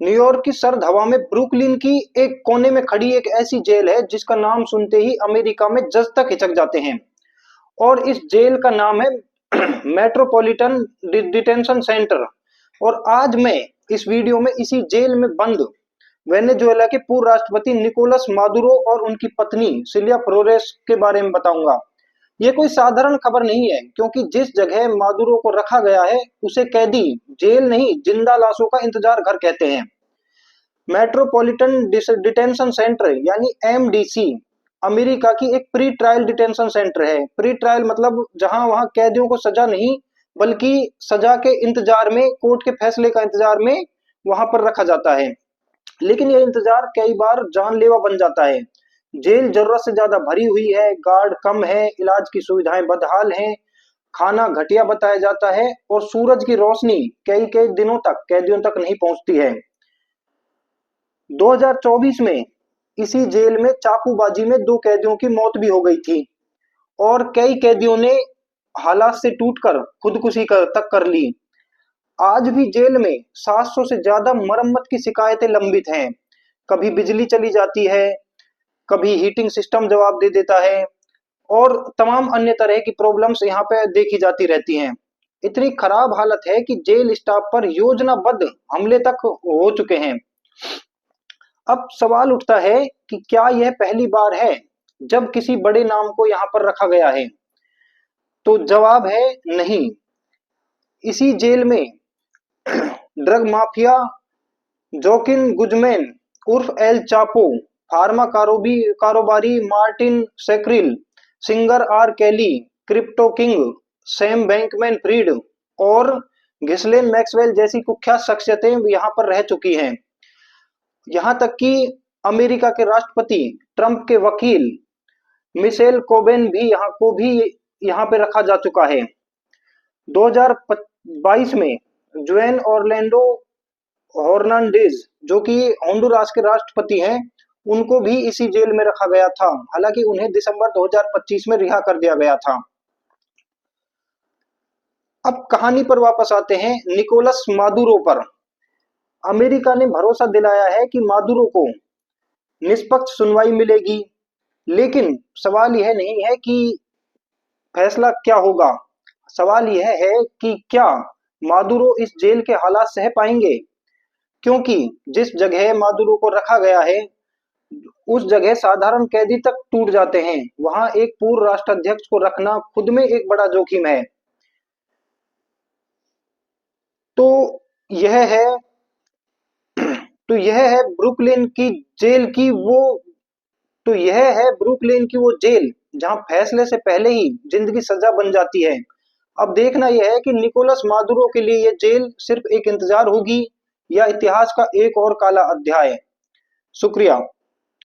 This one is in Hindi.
न्यूयॉर्क की सर्द हवा में ब्रुकलिन की एक कोने में खड़ी एक ऐसी जेल है जिसका नाम सुनते ही अमेरिका में जज तक हिचक जाते हैं। और इस जेल का नाम है मेट्रोपॉलिटन डिटेंशन सेंटर। और आज मैं इस वीडियो में इसी जेल में बंद वेनेजुएला के पूर्व राष्ट्रपति निकोलस मादुरो और उनकी पत्नी सिलिया फ्लोरेस के बारे में बताऊंगा। ये कोई साधारण खबर नहीं है, क्योंकि जिस जगह मादुरो को रखा गया है उसे कैदी जेल नहीं, जिंदा लाशों का इंतजार घर कहते हैं। मेट्रोपॉलिटन डिटेंशन सेंटर यानी एमडीसी अमेरिका की एक प्री ट्रायल डिटेंशन सेंटर है। प्री ट्रायल मतलब जहां वहां कैदियों को सजा नहीं, बल्कि सजा के इंतजार में, कोर्ट के फैसले का इंतजार में वहां पर रखा जाता है। लेकिन यह इंतजार कई बार जानलेवा बन जाता है। जेल जरूरत से ज्यादा भरी हुई है, गार्ड कम है, इलाज की सुविधाएं बदहाल हैं, खाना घटिया बताया जाता है और सूरज की रोशनी कई कई दिनों तक कैदियों तक नहीं पहुंचती है। 2024 में इसी जेल में चाकूबाजी में 2 कैदियों की मौत भी हो गई थी और कई कैदियों ने हालात से टूटकर खुदकुशी तक कर ली। आज भी जेल में 700 से ज्यादा मरम्मत की शिकायतें लंबित हैं। कभी बिजली चली जाती है, कभी हीटिंग सिस्टम जवाब दे देता है और तमाम अन्य तरह की प्रॉब्लम्स यहाँ पे देखी जाती रहती हैं। इतनी खराब हालत है कि जेल स्टाफ पर योजनाबद्ध हमले तक हो चुके हैं। अब सवाल उठता है कि क्या यह पहली बार है जब किसी बड़े नाम को यहाँ पर रखा गया है? तो जवाब है नहीं। इसी जेल में ड्रग माफिया जोकिन गुजमैन उर्फ एल चापो, फार्मा कारोबारी Martin Shkreli, singer R Kelly, crypto king Sam Bankman Fried और घिस्लेन मैक्सवेल जैसी कुख्यात शख्सियतें यहाँ पर रह चुकी हैं। यहाँ तक कि अमेरिका के राष्ट्रपति ट्रंप के वकील मिशेल कोबेन भी यहाँ पे रखा जा चुका है। 2022 में जुएन ऑरलैंडो हर्नांडेज, जो कि होंडुरास के राष्ट्रपति हैं, उनको भी इसी जेल में रखा गया था। हालांकि उन्हें दिसंबर 2025 में रिहा कर दिया गया था। अब कहानी पर वापस आते हैं, निकोलस मादुरो पर। अमेरिका ने भरोसा दिलाया है कि मादुरो को निष्पक्ष सुनवाई मिलेगी, लेकिन सवाल यह नहीं है कि फैसला क्या होगा। सवाल यह है कि क्या मादुरो इस जेल के हालात सह पाएंगे, क्योंकि जिस जगह मादुरो को रखा गया है उस जगह साधारण कैदी तक टूट जाते हैं। वहां एक पूर्व राष्ट्राध्यक्ष को रखना खुद में एक बड़ा जोखिम है। तो यह है तो यह है ब्रुकलिन की जेल की वो तो यह है ब्रुकलिन की वो जेल जहां फैसले से पहले ही जिंदगी सजा बन जाती है। अब देखना यह है कि निकोलस मादुरो के लिए यह जेल सिर्फ एक इंतजार होगी या इतिहास का एक और काला अध्याय। शुक्रिया।